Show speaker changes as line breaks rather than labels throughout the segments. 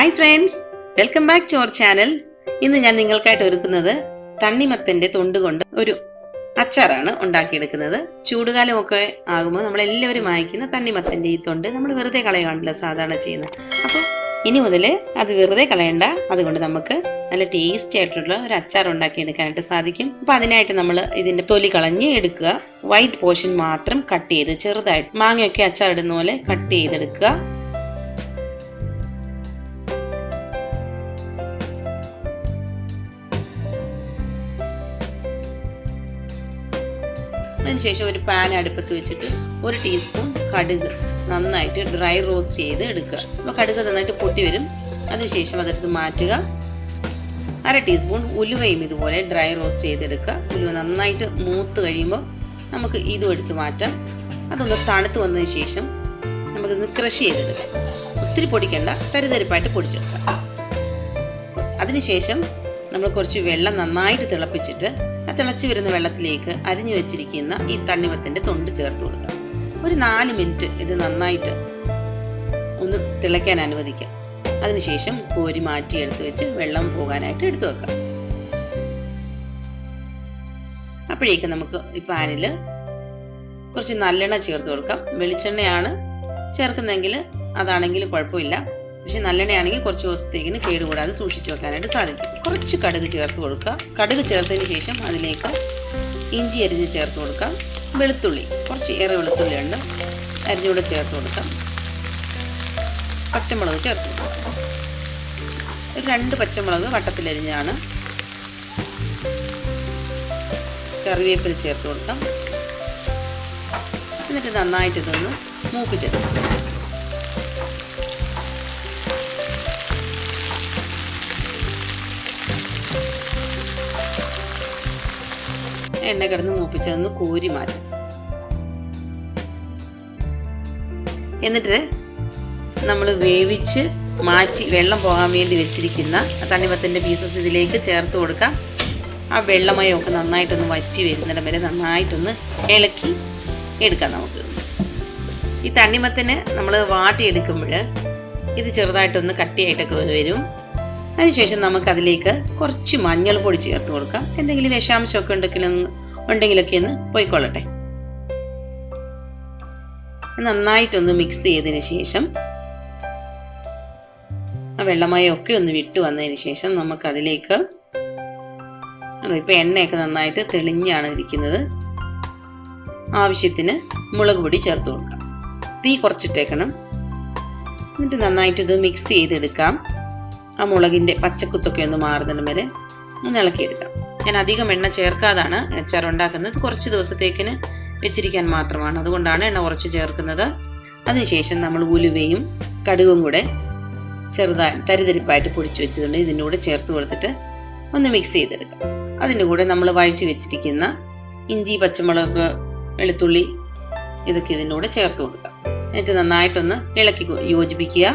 Hi friends, welcome back to our channel. ഇന്ന് ഞാൻ നിങ്ങൾക്കായിട്ട് ഒരുക്കുന്നത് തണ്ണിമത്തൻ്റെ തൊണ്ട് കൊണ്ട് ഒരു അച്ചാറാണ് ഉണ്ടാക്കിയെടുക്കുന്നത്. ചൂടുകാലമൊക്കെ ആകുമ്പോൾ നമ്മളെല്ലാവരും വാങ്ങിക്കുന്ന തണ്ണിമത്തൻ്റെ ഈ തൊണ്ട് നമ്മൾ വെറുതെ കളയാണല്ലോ സാധാരണ ചെയ്യുന്നത്. അപ്പോൾ ഇനി മുതൽ അത് വെറുതെ കളയണ്ട, അതുകൊണ്ട് നമുക്ക് നല്ല ടേസ്റ്റി ആയിട്ടുള്ള ഒരു അച്ചാർ ഉണ്ടാക്കിയെടുക്കാനായിട്ട് സാധിക്കും. അപ്പോൾ അതിനായിട്ട് നമ്മൾ ഇതിൻ്റെ തൊലി കളഞ്ഞ് എടുക്കുക. വൈറ്റ് പോർഷൻ മാത്രം കട്ട് ചെയ്ത് ചെറുതായിട്ട് മാങ്ങയൊക്കെ അച്ചാർ ഇടുന്ന പോലെ കട്ട് ചെയ്തെടുക്കുക. അതിനുശേഷം ഒരു പാൻ അടുപ്പത്ത് വെച്ചിട്ട് 1 ടീസ്പൂൺ കടുക് നന്നായിട്ട് ഡ്രൈ റോസ്റ്റ് ചെയ്ത് എടുക്കുക. അപ്പോൾ കടുക് നന്നായിട്ട് പൊട്ടി വരും. അതിനുശേഷം അതെടുത്ത് മാറ്റുക. 1/2 ടീസ്പൂൺ ഉലുവയും ഇതുപോലെ ഡ്രൈ റോസ്റ്റ് ചെയ്തെടുക്കുക. ഉലുവ നന്നായിട്ട് മൂത്ത് കഴിയുമ്പോൾ നമുക്ക് ഇതും എടുത്ത് മാറ്റാം. അതൊന്ന് തണുത്ത് വന്നതിന് ശേഷം നമുക്കിതൊന്ന് ക്രഷ് ചെയ്തെടുക്കാം. ഒത്തിരി പൊടിക്കണ്ട, തരിതരിപ്പായിട്ട് പൊടിച്ചെടുക്കാം. അതിനുശേഷം നമ്മൾ കുറച്ച് വെള്ളം നന്നായിട്ട് തിളപ്പിച്ചിട്ട് ആ തിളച്ച് വരുന്ന വെള്ളത്തിലേക്ക് അരിഞ്ഞു വെച്ചിരിക്കുന്ന ഈ തണ്ണിമത്തൻ്റെ തൊണ്ട് ചേർത്ത് കൊടുക്കാം. ഒരു 4 മിനിറ്റ് ഇത് നന്നായിട്ട് ഒന്ന് തിളയ്ക്കാൻ അനുവദിക്കാം. അതിനുശേഷം കോരി മാറ്റി എടുത്ത് വെച്ച് വെള്ളം പോകാനായിട്ട് എടുത്തു വെക്കാം. അപ്പോഴേക്കും നമുക്ക് ഈ പാനിൽ കുറച്ച് നല്ലെണ്ണ ചേർത്ത് കൊടുക്കാം. വെളിച്ചെണ്ണയാണ് ചേർക്കുന്നതെങ്കിൽ അതാണെങ്കിൽ കുഴപ്പമില്ല, പക്ഷെ നല്ലെണ്ണയാണെങ്കിൽ കുറച്ച് ദിവസത്തേക്കിന് കേടുകൂടാതെ സൂക്ഷിച്ച് വെക്കാനായിട്ട് സാധിക്കും. കുറച്ച് കടുക് ചേർത്ത് കൊടുക്കുക. കടുക് ചേർത്തതിന് ശേഷം അതിലേക്ക് ഇഞ്ചി അരിഞ്ഞ് ചേർത്ത് കൊടുക്കാം. വെളുത്തുള്ളി, കുറച്ച് ഏറെ വെളുത്തുള്ളി ഉണ്ട്, അരിഞ്ഞൂടെ ചേർത്ത് കൊടുക്കാം. പച്ചമുളക് ചേർത്ത് കൊടുക്കാം. ഒരു 2 പച്ചമുളക് വട്ടത്തിലരിഞ്ഞാണ്. കറിവേപ്പില ചേർത്ത് കൊടുക്കാം. എന്നിട്ട് നന്നായിട്ട് ഇതൊന്ന് മൂപ്പിച്ചെടുക്കാം. എണ്ണ കിടന്ന് മൂപ്പിച്ചതൊന്ന് കോരി മാറ്റും. എന്നിട്ട് നമ്മൾ വേവിച്ച് മാറ്റി വെള്ളം പോകാൻ വേണ്ടി വെച്ചിരിക്കുന്ന തണ്ണിമത്തൻ്റെ പീസസ് ഇതിലേക്ക് ചേർത്ത് കൊടുക്കാം. ആ വെള്ളമയമൊക്കെ നന്നായിട്ടൊന്ന് വറ്റി വരുന്നിടം വരെ നന്നായിട്ടൊന്ന് ഇളക്കി എടുക്കാം. നമുക്ക് ഈ തണ്ണിമത്തന് നമ്മൾ വാട്ടിയെടുക്കുമ്പോൾ ഇത് ചെറുതായിട്ടൊന്ന് കട്ടിയായിട്ടൊക്കെ വരും. അതിനുശേഷം നമുക്കതിലേക്ക് കുറച്ച് മഞ്ഞൾപ്പൊടി ചേർത്ത് കൊടുക്കാം. എന്തെങ്കിലും വിഷാംശമൊക്കെ ഉണ്ടെങ്കിലൊക്കെ ഒന്ന് പോയിക്കൊള്ളട്ടെ. നന്നായിട്ടൊന്ന് മിക്സ് ചെയ്തതിന് ശേഷം ആ വെള്ളമയമൊക്കെ ഒന്ന് വിട്ടു വന്നതിന് ശേഷം നമുക്കതിലേക്ക് ഇപ്പം എണ്ണയൊക്കെ നന്നായിട്ട് തെളിഞ്ഞാണ് ഇരിക്കുന്നത്. ആവശ്യത്തിന് മുളക് പൊടി ചേർത്ത് കൊടുക്കാം. തീ കുറച്ചിട്ടേക്കണം. എന്നിട്ട് നന്നായിട്ട് ഇത് മിക്സ് ചെയ്തെടുക്കാം. ആ മുളകിൻ്റെ പച്ചക്കുത്തൊക്കെ ഒന്ന് മാറുന്നതിന് വരെ ഒന്ന് ഇളക്കിയെടുക്കാം. ഞാൻ അധികം എണ്ണ ചേർക്കാതാണ് അച്ചാർ ഉണ്ടാക്കുന്നത്. കുറച്ച് ദിവസത്തേക്കിന് വെച്ചിരിക്കാൻ മാത്രമാണ്, അതുകൊണ്ടാണ് എണ്ണ കുറച്ച് ചേർക്കുന്നത്. അതിനുശേഷം നമ്മൾ ഉലുവയും കടുകും കൂടെ ചെറുതായി തരിതരിപ്പായിട്ട് പൊടിച്ച് വെച്ചിട്ടുണ്ട്. ഇതിൻ്റെ കൂടെ ചേർത്ത് കൊടുത്തിട്ട് ഒന്ന് മിക്സ് ചെയ്തെടുക്കാം. അതിൻ്റെ കൂടെ നമ്മൾ വഴറ്റി വെച്ചിരിക്കുന്ന ഇഞ്ചി, പച്ചമുളക്, വെളുത്തുള്ളി ഇതൊക്കെ ഇതിൻ്റെ കൂടെ ചേർത്ത് കൊടുക്കാം. എന്നിട്ട് നന്നായിട്ടൊന്ന് ഇളക്കി യോജിപ്പിക്കുക.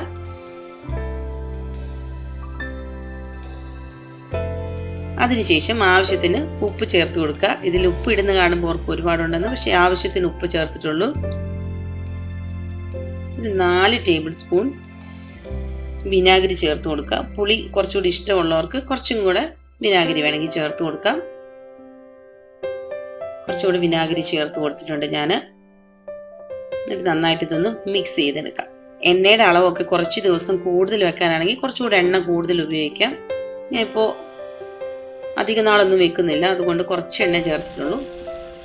അതിനുശേഷം ആവശ്യത്തിന് ഉപ്പ് ചേർത്ത് കൊടുക്കുക. ഇതിൽ ഉപ്പ് ഇടുന്ന കാണുമ്പോൾ ഓർക്ക് ഒരുപാടുണ്ടെന്ന്, പക്ഷേ ആവശ്യത്തിന് ഉപ്പ് ചേർത്തിട്ടുള്ളൂ. ഒരു 4 ടേബിൾ സ്പൂൺ വിനാഗിരി ചേർത്ത് കൊടുക്കുക. പുളി കുറച്ചുകൂടി ഇഷ്ടമുള്ളവർക്ക് കുറച്ചും കൂടെ വിനാഗിരി വേണമെങ്കിൽ ചേർത്ത് കൊടുക്കാം. കുറച്ചുകൂടി വിനാഗിരി ചേർത്ത് കൊടുത്തിട്ടുണ്ട് ഞാൻ. എന്നിട്ട് നന്നായിട്ട് ഇതൊന്ന് മിക്സ് ചെയ്തെടുക്കാം. എണ്ണയുടെ അളവൊക്കെ കുറച്ച് ദിവസം കൂടുതൽ വെക്കാനാണെങ്കിൽ കുറച്ചുകൂടി എണ്ണ കൂടുതൽ ഉപയോഗിക്കാം. ഞാൻ ഇപ്പോൾ അധിക നാളൊന്നും വെക്കുന്നില്ല, അതുകൊണ്ട് കുറച്ച് എണ്ണ ചേർത്തിട്ടുള്ളൂ.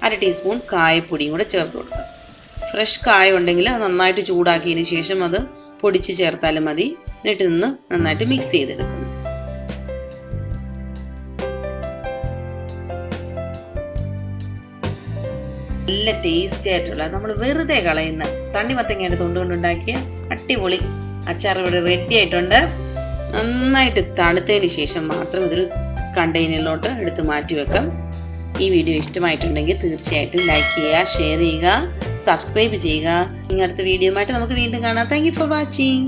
1/2 ടീസ്പൂൺ കായപ്പൊടിയും കൂടെ ചേർത്ത് കൊടുക്കാം. ഫ്രഷ് കായ ഉണ്ടെങ്കിൽ അത് നന്നായിട്ട് ചൂടാക്കിയതിന് ശേഷം അത് പൊടിച്ച് ചേർത്താലും മതി. എന്നിട്ട് നിന്ന് നന്നായിട്ട് മിക്സ് ചെയ്തെടുക്കുന്നു. നല്ല ടേസ്റ്റി ആയിട്ടുള്ള നമ്മൾ വെറുതെ കളയുന്ന തണ്ണിമത്തങ്ങയുടെ തൊണ്ടുകൊണ്ടുണ്ടാക്കിയ അടിപൊളി അച്ചാർ ഇവിടെ റെഡി ആയിട്ടുണ്ട്. നന്നായിട്ട് തണുത്തതിന് ശേഷം മാത്രം ഇതൊരു കണ്ടെയ്നറിലോട്ട് എടുത്ത് മാറ്റി വെക്കാം. ഈ വീഡിയോ ഇഷ്ടമായിട്ടുണ്ടെങ്കിൽ തീർച്ചയായിട്ടും ലൈക്ക് ചെയ്യുക, ഷെയർ ചെയ്യുക, സബ്സ്ക്രൈബ് ചെയ്യുക. ഇനി അടുത്ത വീഡിയോയുമായിട്ട് നമുക്ക് വീണ്ടും കാണാം. Thank you for watching.